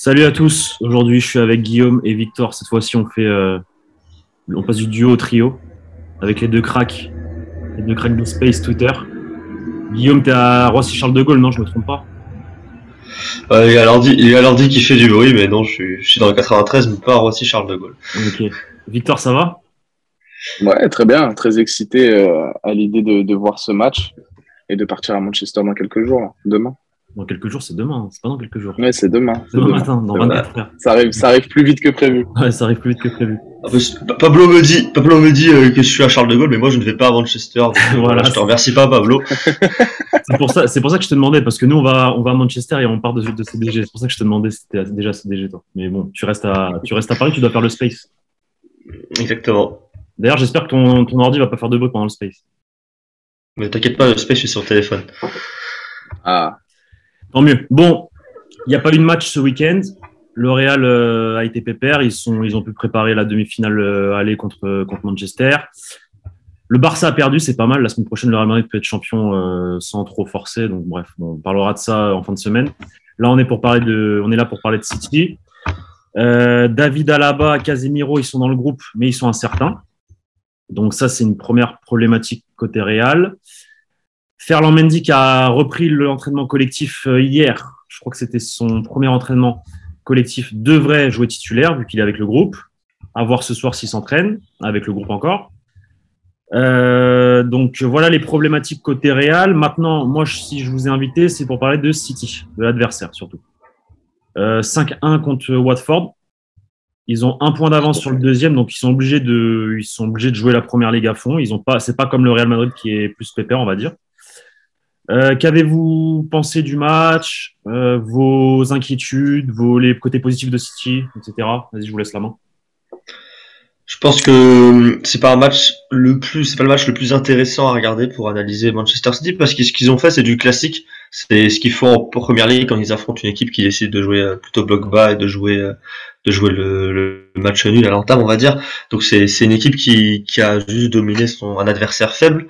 Salut à tous. Aujourd'hui, je suis avec Guillaume et Victor. Cette fois-ci, on passe du duo au trio avec les deux cracks de Space Twitter. Guillaume, t'es à Roissy-Charles de Gaulle, non? Je me trompe pas. Il y a l'ordi qui fait du bruit, mais non, je suis dans le 93, mais pas à Roissy-Charles de Gaulle. Ok. Victor, ça va? Ouais, très bien, très excité à l'idée de voir ce match et de partir à Manchester dans quelques jours, là, demain. Dans quelques jours, c'est demain, hein. C'est pas dans quelques jours. Ouais, c'est demain. Demain matin, dans 24 heures. Ça arrive plus vite que prévu. Ouais, ça arrive plus vite que prévu. Pablo me dit que je suis à Charles de Gaulle, mais moi je ne vais pas à Manchester. Donc, Voilà. je te remercie pas, Pablo. C'est pour ça que je te demandais, parce que nous, on va à Manchester et on part de CDG. C'est pour ça que je te demandais si t'étais déjà CDG, toi. Mais bon, tu restes à Paris, tu dois faire le Space. Exactement. D'ailleurs, j'espère que ton ordi va pas faire de bruit pendant le Space. Mais t'inquiète pas, le space, je suis sur le téléphone. Ah, Tant mieux. Bon, il n'y a pas eu de match ce week-end. Le Real a été pépère. Ils ont pu préparer la demi-finale aller contre Manchester. Le Barça a perdu, c'est pas mal. La semaine prochaine, le Real Madrid peut être champion sans trop forcer. Donc bref, on parlera de ça en fin de semaine. Là, on est là pour parler de City. David Alaba, Casemiro, ils sont dans le groupe, mais ils sont incertains. Donc ça, c'est une première problématique côté Real. Ferland Mendy qui a repris l'entraînement collectif hier, je crois que c'était son premier entraînement collectif, devrait jouer titulaire vu qu'il est avec le groupe. À voir ce soir s'il s'entraîne, avec le groupe encore. Donc voilà les problématiques côté Real. Maintenant, moi, si je vous ai invité, c'est pour parler de City, de l'adversaire surtout. 5-1 contre Watford. Ils ont un point d'avance sur le deuxième, donc ils sont obligés de jouer la première ligue à fond. C'est pas comme le Real Madrid qui est plus pépère, on va dire. Qu'avez-vous pensé du match, vos inquiétudes, les côtés positifs de City, etc. Vas-y, je vous laisse la main. Je pense que c'est pas le match le plus intéressant à regarder pour analyser Manchester City, parce que ce qu'ils ont fait, c'est du classique. C'est ce qu'ils font en première ligue quand ils affrontent une équipe qui décide de jouer plutôt bloc bas et de jouer le match nul à l'entame, on va dire. Donc c'est une équipe qui a juste dominé un adversaire faible.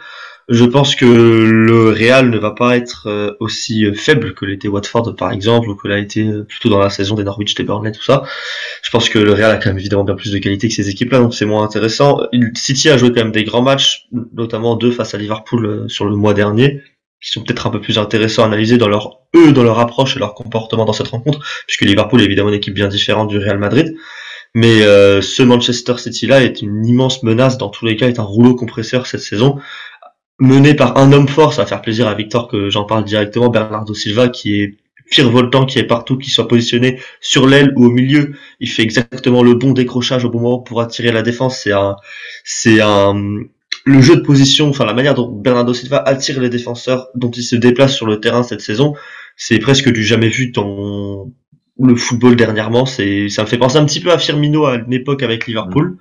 Je pense que le Real ne va pas être aussi faible que l'était Watford par exemple, ou que l'a été plutôt dans la saison des Norwich, des Burnley, tout ça. Je pense que le Real a quand même évidemment bien plus de qualité que ces équipes-là, donc c'est moins intéressant. City a joué quand même des grands matchs, notamment 2 face à Liverpool sur le mois dernier, qui sont peut-être un peu plus intéressants à analyser dans leur approche et leur comportement dans cette rencontre, puisque Liverpool est évidemment une équipe bien différente du Real Madrid. Mais ce Manchester City-là est une immense menace, dans tous les cas, est un rouleau compresseur cette saison, mené par un homme fort. Ça va faire plaisir à Victor que j'en parle directement, Bernardo Silva, qui est virevoltant, qui est partout, qui soit positionné sur l'aile ou au milieu. Il fait exactement le bon décrochage au bon moment pour attirer la défense. Le jeu de position, enfin la manière dont Bernardo Silva attire les défenseurs, dont il se déplace sur le terrain cette saison, c'est presque du jamais vu dans le football dernièrement. Ça me fait penser un petit peu à Firmino à une époque avec Liverpool.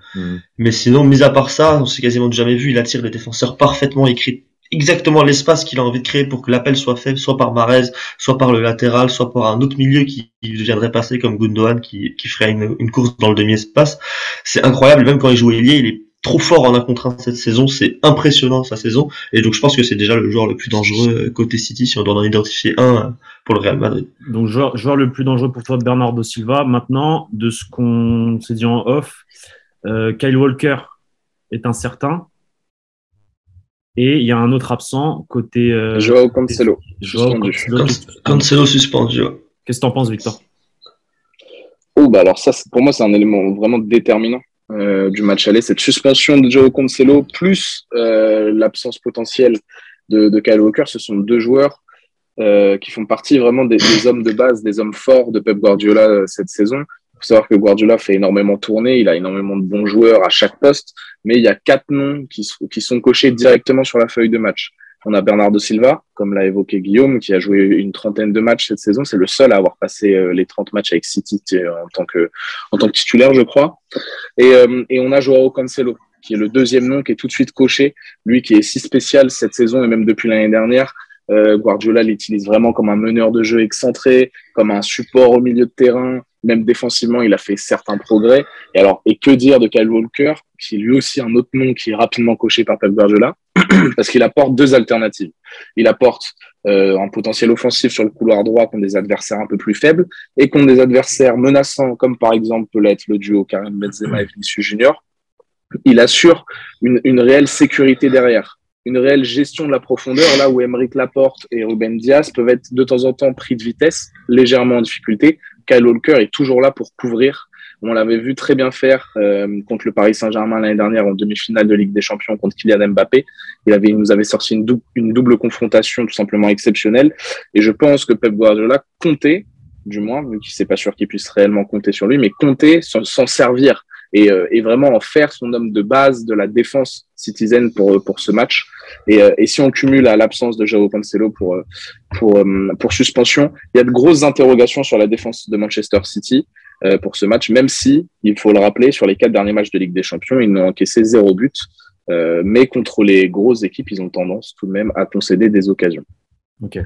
Mais sinon, mis à part ça, on s'est quasiment jamais vu. Il attire les défenseurs parfaitement, il crée exactement l'espace qu'il a envie de créer pour que l'appel soit fait, soit par Mahrez, soit par le latéral, soit par un autre milieu qui viendrait passer comme Gundogan qui ferait une course dans le demi-espace. C'est incroyable. Même quand il joue ailier, il est trop fort en 1 contre 1 cette saison. C'est impressionnant sa saison. Et donc je pense que c'est déjà le joueur le plus dangereux côté City, si on doit en identifier un pour le Real Madrid. Donc joueur le plus dangereux pour toi, Bernardo Silva. Maintenant, de ce qu'on s'est dit en off, Kyle Walker est incertain. Et il y a un autre absent côté Joao Cancelo. Cancelo suspendu. Qu'est-ce que t'en penses, Victor? Alors ça, pour moi, c'est un élément vraiment déterminant du match aller. Cette suspension de Joao Cancelo plus l'absence potentielle de Kyle Walker, ce sont 2 joueurs qui font partie vraiment des hommes de base, des hommes forts de Pep Guardiola cette saison. Il faut savoir que Guardiola fait énormément tourner, il a énormément de bons joueurs à chaque poste, mais il y a 4 noms qui sont cochés directement sur la feuille de match. On a Bernardo Silva, comme l'a évoqué Guillaume, qui a joué une 30aine de matchs cette saison. C'est le seul à avoir passé les 30 matchs avec City en tant que titulaire, je crois. Et on a Joao Cancelo, qui est le 2e nom qui est tout de suite coché. Lui qui est si spécial cette saison et même depuis l'année dernière. Guardiola l'utilise vraiment comme un meneur de jeu excentré, comme un support au milieu de terrain. Même défensivement, il a fait certains progrès. Et que dire de Kyle Walker, qui est lui aussi un autre nom qui est rapidement coché par Pep Guardiola, parce qu'il apporte 2 alternatives. Il apporte un potentiel offensif sur le couloir droit contre des adversaires un peu plus faibles et contre des adversaires menaçants comme par exemple peut l'être le duo Karim Benzema et Vinicius Junior, il assure une réelle sécurité derrière, une réelle gestion de la profondeur, là où Aymeric Laporte et Ruben Dias peuvent être de temps en temps pris de vitesse, légèrement en difficulté. Kyle Walker est toujours là pour couvrir. On l'avait vu très bien faire contre le Paris Saint-Germain l'année dernière en demi-finale de Ligue des Champions contre Kylian Mbappé. Il nous avait sorti une double confrontation tout simplement exceptionnelle. Et je pense que Pep Guardiola comptait, du moins, vu qu'il n'est pas sûr qu'il puisse réellement compter sur lui, mais comptait s'en servir et vraiment en faire son homme de base de la défense citizen pour ce match. Et si on cumule à l'absence de João Cancelo pour suspension, il y a de grosses interrogations sur la défense de Manchester City pour ce match, même si, il faut le rappeler, sur les 4 derniers matchs de Ligue des Champions, ils n'ont encaissé 0 but, mais contre les grosses équipes, ils ont tendance tout de même à concéder des occasions. Ok.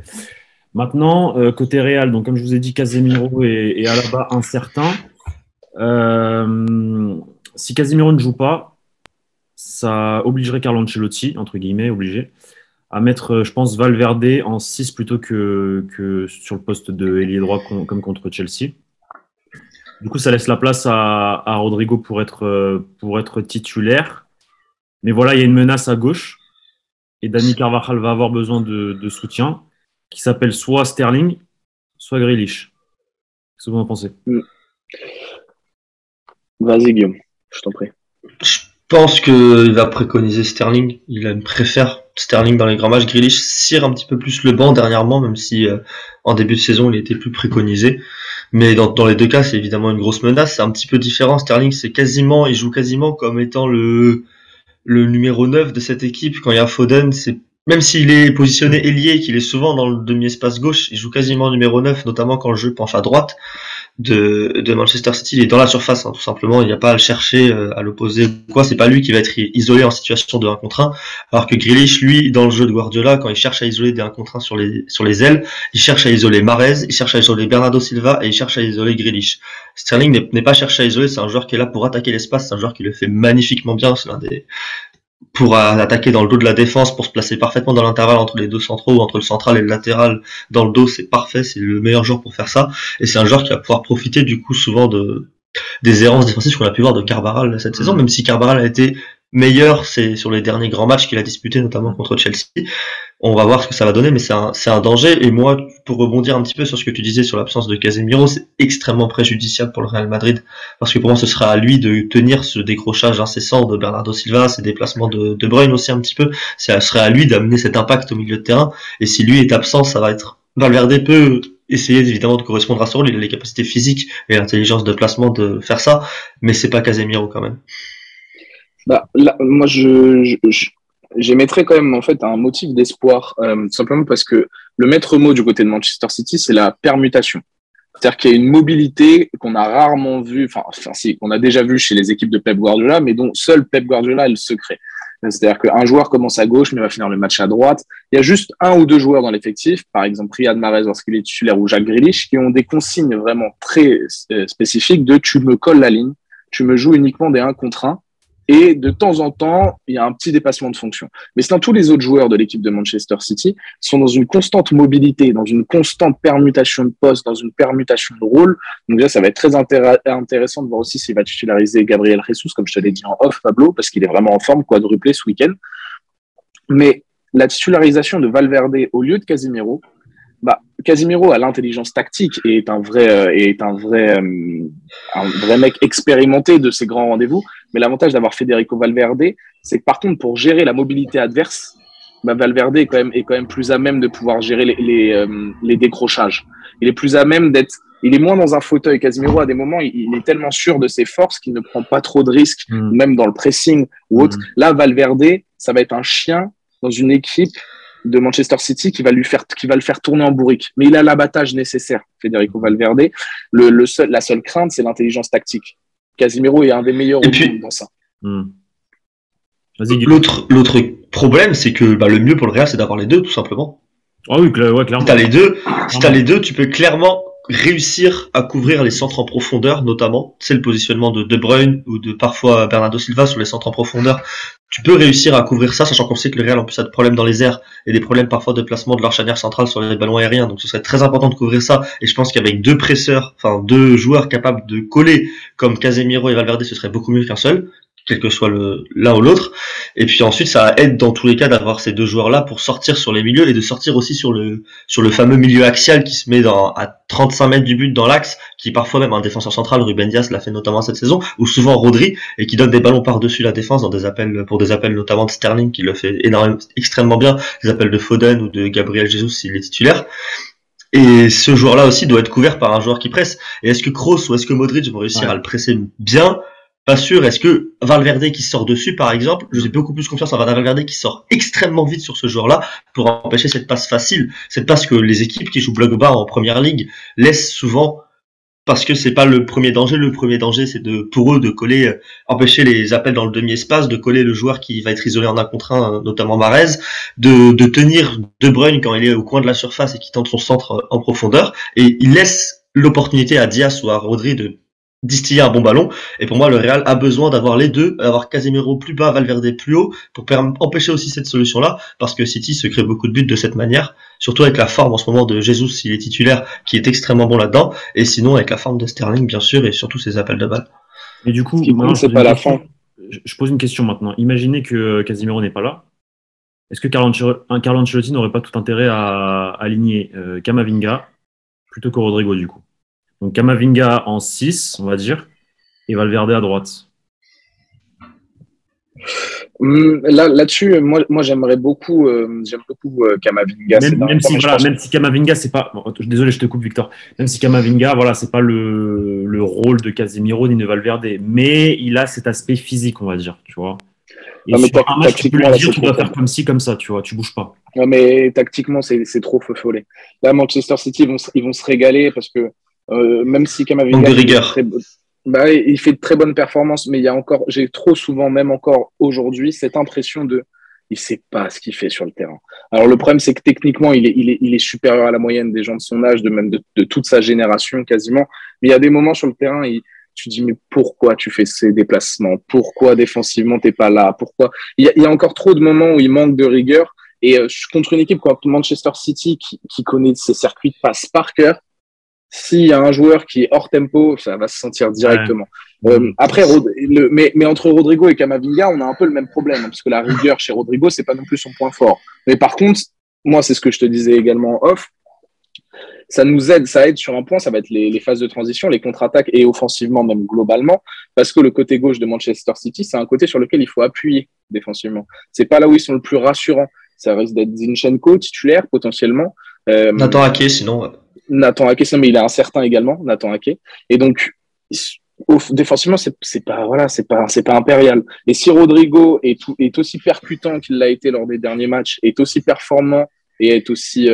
Maintenant, côté Real, donc comme je vous ai dit, Casemiro et Alaba incertains. Si Casemiro ne joue pas, ça obligerait Carlo Ancelotti, entre guillemets, obligé, à mettre, je pense, Valverde en 6 plutôt que sur le poste de ailier droit comme contre Chelsea. Du coup, ça laisse la place à Rodrigo pour être titulaire. Mais voilà, il y a une menace à gauche. Et Dani Carvajal va avoir besoin de soutien, qui s'appelle soit Sterling, soit Grealish. Qu'est-ce que vous en pensez ? Vas-y, Guillaume, je t'en prie. Je pense qu'il va préconiser Sterling. Il préfère Sterling dans les grands matchs. Grealish cire un petit peu plus le banc dernièrement, même si en début de saison, il était plus préconisé. Mais dans les deux cas, c'est évidemment une grosse menace. C'est un petit peu différent. Sterling, il joue quasiment comme étant le numéro 9 de cette équipe. Quand il y a Foden, même s'il est positionné ailier, qu'il est souvent dans le demi-espace gauche, il joue quasiment numéro 9, notamment quand le jeu penche à droite de Manchester City. Il est dans la surface, tout simplement. Il n'y a pas à le chercher à l'opposé ou quoi. C'est pas lui qui va être isolé en situation de 1 contre 1. Alors que Grealish, lui, dans le jeu de Guardiola, quand il cherche à isoler des 1 contre 1 sur les ailes, il cherche à isoler Mahrez, il cherche à isoler Bernardo Silva et il cherche à isoler Grealish. Sterling n'est pas cherché à isoler, c'est un joueur qui est là pour attaquer l'espace, c'est un joueur qui le fait magnifiquement bien, pour attaquer dans le dos de la défense, pour se placer parfaitement dans l'intervalle entre les deux centraux ou entre le central et le latéral dans le dos, c'est parfait, c'est le meilleur joueur pour faire ça, et c'est un joueur qui va pouvoir profiter du coup souvent des errances défensives qu'on a pu voir de Carvajal cette saison, même si Carvajal a été meilleur sur les derniers grands matchs qu'il a disputés, notamment contre Chelsea. On va voir ce que ça va donner, mais c'est un danger. Et moi, pour rebondir un petit peu sur ce que tu disais sur l'absence de Casemiro, c'est extrêmement préjudiciable pour le Real Madrid, parce que pour moi, ce sera à lui de tenir ce décrochage incessant de Bernardo Silva, ces déplacements de Bruyne aussi un petit peu. Ce serait à lui d'amener cet impact au milieu de terrain. Et si lui est absent, ça va être Valverde peut essayer évidemment de correspondre à son rôle. Il a les capacités physiques et l'intelligence de placement de faire ça, mais c'est pas Casemiro quand même. Là, moi, j'émettrais quand même en fait un motif d'espoir, tout simplement parce que le maître mot du côté de Manchester City, c'est la permutation. C'est-à-dire qu'il y a une mobilité qu'on a rarement vue, qu'on a déjà vue chez les équipes de Pep Guardiola, mais dont seul Pep Guardiola a le secret. C'est-à-dire qu'un joueur commence à gauche, mais va finir le match à droite. Il y a juste 1 ou 2 joueurs dans l'effectif, par exemple Riyad Mahrez lorsqu'il est titulaire ou Jack Grealish, qui ont des consignes vraiment très spécifiques de tu me colles la ligne, tu me joues uniquement des 1 contre 1. Et de temps en temps, il y a un petit dépassement de fonction. Mais sinon, tous les autres joueurs de l'équipe de Manchester City sont dans une constante mobilité, dans une constante permutation de postes, dans une permutation de rôle. Donc là, ça va être très intéressant de voir aussi s'il va titulariser Gabriel Jesus, comme je te l'ai dit en off, Pablo, parce qu'il est vraiment en forme, quadruplé ce week-end. Mais la titularisation de Valverde au lieu de Casemiro, Casemiro a l'intelligence tactique et est un vrai mec expérimenté de ces grands rendez-vous. Mais l'avantage d'avoir Federico Valverde, c'est que par contre, pour gérer la mobilité adverse, Valverde est quand même plus à même de pouvoir gérer les décrochages. Il est plus à même il est moins dans un fauteuil. Casemiro, à des moments, il est tellement sûr de ses forces qu'il ne prend pas trop de risques, même dans le pressing ou autre. Là, Valverde, ça va être un chien dans une équipe de Manchester City qui va le faire tourner en bourrique. Mais il a l'abattage nécessaire, Federico Valverde. La seule crainte, c'est l'intelligence tactique. Casemiro est un des meilleurs dans ça. L'autre problème, c'est que le mieux pour le Real, c'est d'avoir les deux, tout simplement. Ah oui, clairement. Si t'as les deux, tu peux clairement réussir à couvrir les centres en profondeur, notamment, c'est le positionnement de De Bruyne ou de parfois Bernardo Silva sur les centres en profondeur. Tu peux réussir à couvrir ça, sachant qu'on sait que le Real en plus a des problèmes dans les airs et des problèmes parfois de placement de leur charnière centrale sur les ballons aériens. Donc ce serait très important de couvrir ça. Et je pense qu'avec deux joueurs capables de coller comme Casemiro et Valverde, ce serait beaucoup mieux qu'un seul, quel que soit l'un ou l'autre. Et puis ensuite, ça aide dans tous les cas d'avoir ces deux joueurs-là pour sortir sur les milieux et de sortir aussi sur le fameux milieu axial qui se met à 35 mètres du but dans l'axe, qui parfois même un défenseur central, Ruben Dias l'a fait notamment cette saison, ou souvent Rodri, et qui donne des ballons par-dessus la défense pour des appels notamment de Sterling, qui le fait extrêmement bien, des appels de Foden ou de Gabriel Jesus s'il est titulaire. Et ce joueur-là aussi doit être couvert par un joueur qui presse. Et est-ce que Kroos ou est-ce que Modric vont réussir à le presser bien? Pas sûr. Est-ce que Valverde qui sort dessus, par exemple, j'ai beaucoup plus confiance en Valverde qui sort extrêmement vite sur ce joueur-là pour empêcher cette passe facile, cette passe que les équipes qui jouent bloc bas en première ligue laissent souvent, parce que c'est pas le premier danger. Le premier danger, c'est pour eux de coller, empêcher les appels dans le demi-espace, de coller le joueur qui va être isolé en 1 contre 1, notamment Mahrez, de tenir De Bruyne quand il est au coin de la surface et qui tente son centre en profondeur, et il laisse l'opportunité à Dias ou à Rodri de distiller un bon ballon. Et pour moi, le Real a besoin d'avoir les deux, d'avoir Casemiro plus bas, Valverde plus haut, pour empêcher aussi cette solution-là, parce que City se crée beaucoup de buts de cette manière, surtout avec la forme en ce moment de Jesus, s'il est titulaire, qui est extrêmement bon là-dedans, et sinon avec la forme de Sterling, bien sûr, et surtout ses appels de balle. Et du coup, c'est pas la fin. Je pose une question maintenant. Imaginez que Casemiro n'est pas là. Est-ce que Carlo Ancelotti n'aurait pas tout intérêt à aligner Camavinga plutôt que Rodrigo, du coup? Donc Camavinga en 6, on va dire, et Valverde à droite. Là-dessus, moi j'aimerais beaucoup Camavinga. Même si Camavinga, c'est pas. Bon, désolé, je te coupe, Victor. Même si Camavinga, voilà, c'est pas le rôle de Casemiro ni de Valverde, mais il a cet aspect physique, on va dire, tu vois. Et sur un match, tu peux lui dire, tu dois faire comme ci, comme ça, tu vois, tu bouges pas. Non, mais tactiquement, c'est trop feu follet. Là, Manchester City, ils vont se régaler parce que même si Camavinga il fait de très bonnes performances, mais j'ai trop souvent, même encore aujourd'hui, cette impression il sait pas ce qu'il fait sur le terrain. Alors le problème, c'est que techniquement, il est supérieur à la moyenne des gens de son âge, de toute sa génération quasiment. Mais il y a des moments sur le terrain, tu te dis mais pourquoi tu fais ces déplacements? Pourquoi défensivement t'es pas là? Pourquoi il y a encore trop de moments où il manque de rigueur. Et contre une équipe comme Manchester City qui connaît ses circuits de passe par cœur, s'il y a un joueur qui est hors tempo, ça va se sentir directement. Après, mais entre Rodrigo et Camavinga, on a un peu le même problème, parce que la rigueur chez Rodrigo, c'est pas non plus son point fort. Mais par contre, moi, c'est ce que je te disais également en off, ça aide sur un point, ça va être les phases de transition, les contre-attaques et offensivement même globalement, parce que le côté gauche de Manchester City, c'est un côté sur lequel il faut appuyer défensivement. C'est pas là où ils sont le plus rassurants. Ça risque d'être Zinchenko titulaire potentiellement. Nathan Ake, sinon. Nathan Ake, mais il est incertain également, Nathan Ake. Et donc, défensivement, c'est pas impérial. Et si Rodrigo est aussi percutant qu'il l'a été lors des derniers matchs, est aussi performant et est aussi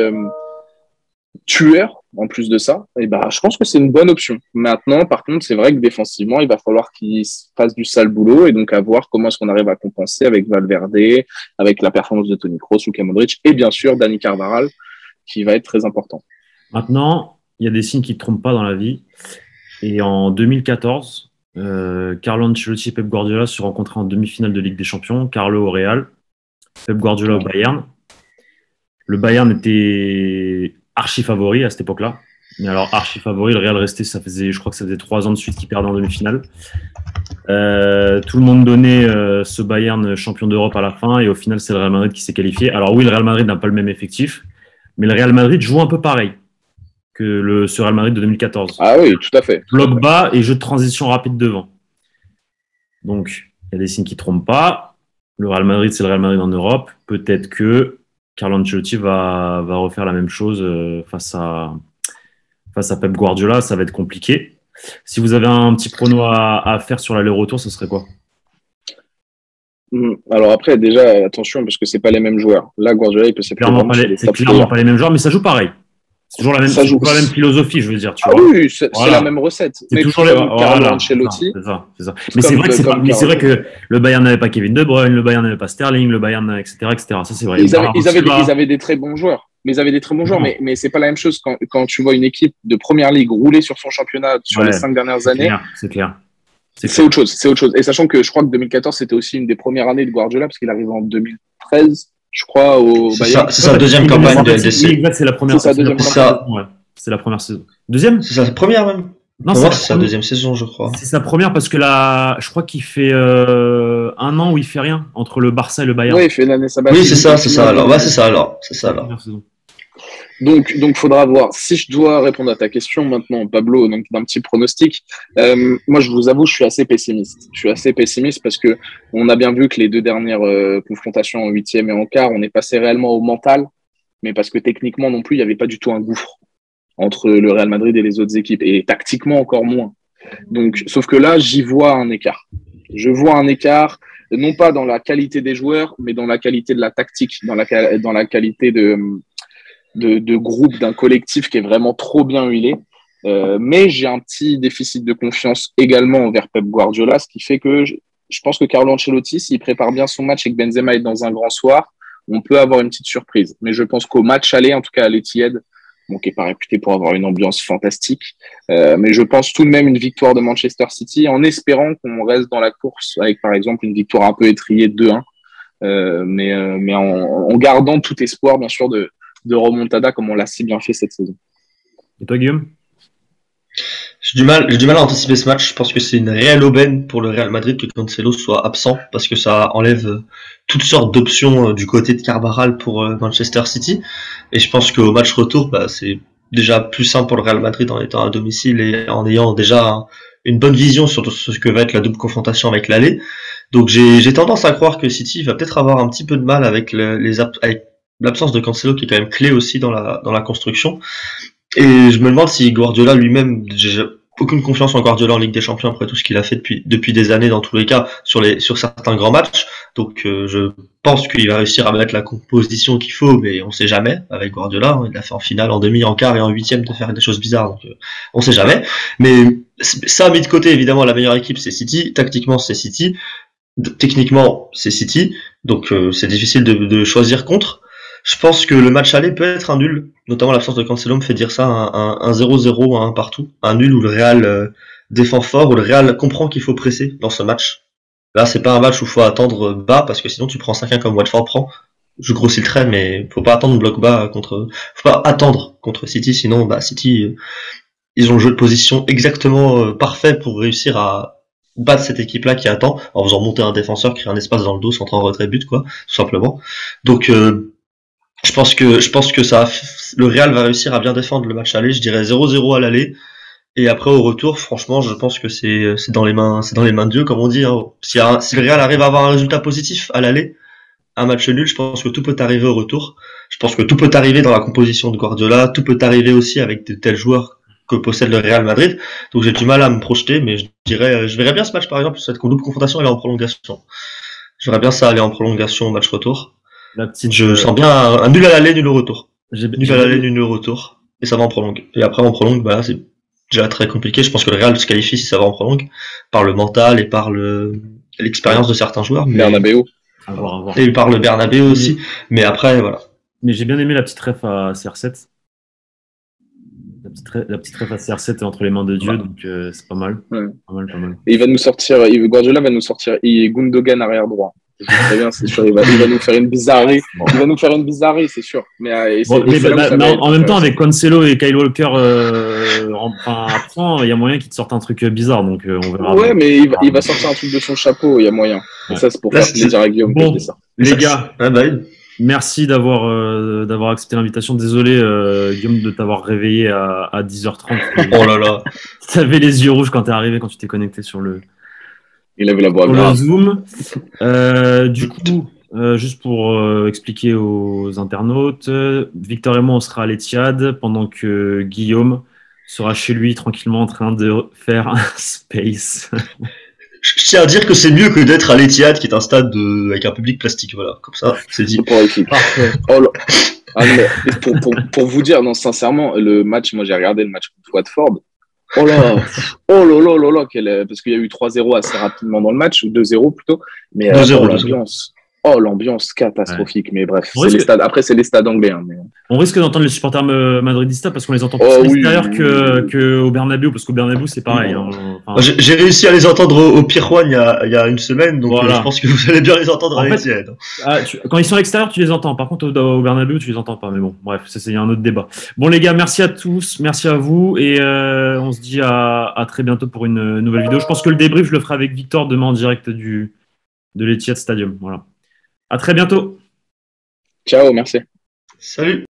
tueur en plus de ça, et je pense que c'est une bonne option. Maintenant, par contre, c'est vrai que défensivement, il va falloir qu'il fasse du sale boulot, et donc à voir comment est-ce qu'on arrive à compenser avec Valverde, avec la performance de Toni Kroos, Luka Modric, et bien sûr Dani Carvajal, qui va être très important. Maintenant, il y a des signes qui ne te trompent pas dans la vie. Et en 2014, Carlo Ancelotti et Pep Guardiola se rencontraient en demi-finale de Ligue des Champions. Carlo au Real, Pep Guardiola au Bayern. Le Bayern était archi favori à cette époque-là. Mais alors, archi favori, le Real restait, je crois que ça faisait 3 ans de suite qu'il perdait en demi-finale. Tout le monde donnait ce Bayern champion d'Europe à la fin. Et au final, c'est le Real Madrid qui s'est qualifié. Alors oui, le Real Madrid n'a pas le même effectif. Mais le Real Madrid joue un peu pareil que ce Real Madrid de 2014. Ah oui, tout à fait. Bloc bas et jeu de transition rapide devant. Donc, il y a des signes qui ne trompent pas. Le Real Madrid, c'est le Real Madrid en Europe. Peut-être que Carlo Ancelotti va refaire la même chose face à Pep Guardiola. Ça va être compliqué. Si vous avez un petit prono à faire sur l'aller-retour, ce serait quoi? Alors après, déjà, attention, parce que c'est pas les mêmes joueurs. Là, Guardiola, il peut s'appuyer. C'est clairement pas les mêmes joueurs, mais ça joue pareil. C'est toujours la même philosophie, je veux dire. Tu vois. Oui, c'est la même recette. C'est toujours Carlo Ancelotti. C'est ça. Mais c'est vrai que le Bayern n'avait pas Kevin De Bruyne, le Bayern n'avait pas Sterling, le Bayern, etc. Ça, c'est vrai. Ils avaient des très bons joueurs. mais ils avaient des très bons joueurs. Mais c'est pas la même chose quand tu vois une équipe de première ligue rouler sur son championnat sur les 5 dernières années. C'est clair. C'est autre chose. Et sachant que je crois que 2014, c'était aussi une des premières années de Guardiola, parce qu'il arrive en 2013, je crois, au Bayern. C'est sa deuxième campagne de LDC. Oui, c'est la première. C'est la première saison. Deuxième? C'est sa première même. Non, c'est sa deuxième saison, je crois. C'est sa première parce que là, je crois qu'il fait 1 an où il fait rien entre le Barça et le Bayern. Oui, il fait l'année sabbatique. Oui, c'est ça alors. Ouais, c'est ça alors. Donc, faudra voir. Si je dois répondre à ta question maintenant, Pablo, donc d'un petit pronostic, moi, je vous avoue, je suis assez pessimiste. Je suis assez pessimiste parce que on a bien vu que les 2 dernières confrontations en 8e et en quart, on est passé réellement au mental, mais parce que techniquement non plus, il n'y avait pas du tout un gouffre entre le Real Madrid et les autres équipes, et tactiquement encore moins. Donc, sauf que là, j'y vois un écart. Je vois un écart, non pas dans la qualité des joueurs, mais dans la qualité de la tactique, dans la qualité de groupe, d'un collectif qui est vraiment trop bien huilé. Mais j'ai un petit déficit de confiance également envers Pep Guardiola, ce qui fait que je pense que Carlo Ancelotti, s'il prépare bien son match et que Benzema est dans un grand soir, on peut avoir une petite surprise. Mais je pense qu'au match aller, en tout cas à l'Etihad, qui n'est pas réputé pour avoir une ambiance fantastique, mais je pense tout de même une victoire de Manchester City, en espérant qu'on reste dans la course avec, par exemple, une victoire un peu étriée de 2-1, mais en gardant tout espoir, bien sûr, de remontada, comme on l'a si bien fait cette saison. Et toi, Guillaume? J'ai du mal à anticiper ce match. Je pense que c'est une réelle aubaine pour le Real Madrid que Cancelo soit absent, parce que ça enlève toutes sortes d'options du côté de Carvajal pour Manchester City. Et je pense qu'au match retour, c'est déjà plus simple pour le Real Madrid en étant à domicile et en ayant déjà une bonne vision sur ce que va être la double confrontation avec l'aller. Donc j'ai tendance à croire que City va peut-être avoir un petit peu de mal avec avec l'absence de Cancelo, qui est quand même clé aussi dans la construction. Et je me demande si Guardiola lui-même, j'ai aucune confiance en Guardiola en Ligue des Champions après tout ce qu'il a fait depuis des années dans tous les cas sur certains grands matchs. Donc je pense qu'il va réussir à mettre la composition qu'il faut, mais on sait jamais avec Guardiola. Il l'a fait en finale, en demi, en quart et en 8e de faire des choses bizarres, donc on sait jamais. Mais ça mis de côté, évidemment, la meilleure équipe c'est City. Tactiquement c'est City. Techniquement c'est City. Donc c'est difficile de choisir contre. Je pense que le match aller peut être un nul, notamment l'absence de Cancelo me fait dire ça, un 0-0, un partout, un nul où le Real défend fort, où le Real comprend qu'il faut presser dans ce match. Là, c'est pas un match où il faut attendre bas, parce que sinon tu prends 5-1 comme Watford prend. Je grossis le trait, faut pas attendre bloc bas faut pas attendre contre City, sinon City, ils ont le jeu de position exactement parfait pour réussir à battre cette équipe-là qui attend, en faisant monter un défenseur, créer un espace dans le dos, centrer en retrait but, quoi, tout simplement. Donc je pense que le Real va réussir à bien défendre le match aller. Je dirais 0-0 à l'aller. Et après, au retour, franchement, je pense que c'est dans les mains de Dieu, comme on dit, hein. Si le Real arrive à avoir un résultat positif à l'aller, un match nul, je pense que tout peut arriver au retour. Je pense que tout peut arriver dans la composition de Guardiola. Tout peut arriver aussi avec de tels joueurs que possède le Real Madrid. Donc j'ai du mal à me projeter, mais je verrais bien ce match, par exemple, cette double confrontation aller en prolongation. Je verrais bien ça aller en prolongation au match retour. Je sens bien un nul à l'aller, nul au retour. Nul à l'aller, nul au retour. Et ça va en prolongue. Et après, en prolongue, là, c'est déjà très compliqué. Je pense que le Real se qualifie si ça va en prolongue, par le mental et par l'expérience de certains joueurs. Bernabéu. Et par le Bernabéu aussi. Mais après, voilà. Mais j'ai bien aimé la petite ref à CR7. La petite ref à CR7 est entre les mains de Dieu, donc c'est pas mal. Ouais. Pas mal. Et Guardiola va nous sortir Gundogan arrière droit. Très bien, c'est sûr, il va nous faire une bizarrerie. Il va nous faire une bizarrerie, c'est sûr. Mais en même temps, avec Cancelo et Kyle Walker absent, il y a moyen qu'il te sorte un truc bizarre, donc on verra. Ouais, mais il va sortir un truc de son chapeau, il y a moyen. Ouais. Et ça, c'est pour faire plaisir à Guillaume. Bon, les gars, merci d'avoir accepté l'invitation. Désolé, Guillaume, de t'avoir réveillé à 10h30. Oh là là. T'avais les yeux rouges quand t'es arrivé, quand tu t'es connecté sur le Zoom. Du coup, juste pour expliquer aux internautes, Victor et moi, on sera à l'Etihad pendant que Guillaume sera chez lui tranquillement en train de faire un space. Je tiens à dire que c'est mieux que d'être à l'Etihad, qui est un stade avec un public plastique. Voilà, comme ça, c'est dit. Parfait. Pour vous dire, non, sincèrement, le match, moi j'ai regardé le match contre Watford. Oh là là, parce qu'il y a eu 3-0 assez rapidement dans le match, ou 2-0 plutôt. Mais 2-0, l'ambiance. Oh, l'ambiance catastrophique. Mais bref, On risque- après, c'est les stades anglais. Hein, mais... On risque d'entendre les supporters madridistas parce qu'on les entend plus Oh, à oui, l'extérieur oui, que au Bernabéu, parce qu'au Bernabéu, c'est pareil. Hein. Enfin, J'ai réussi à les entendre au Pirjuan il y a une semaine, donc Voilà. je pense que vous allez bien les entendre En à fait, l'Etihad. quand ils sont à l'extérieur, tu les entends. Par contre, au Bernabéu, tu les entends pas. Mais bon, bref, c'est un autre débat. Bon, les gars, merci à tous, merci à vous, et on se dit à très bientôt pour une nouvelle vidéo. Je pense que le débrief, je le ferai avec Victor demain en direct de l'Etihad Stadium. Voilà. À très bientôt. Ciao, merci. Salut!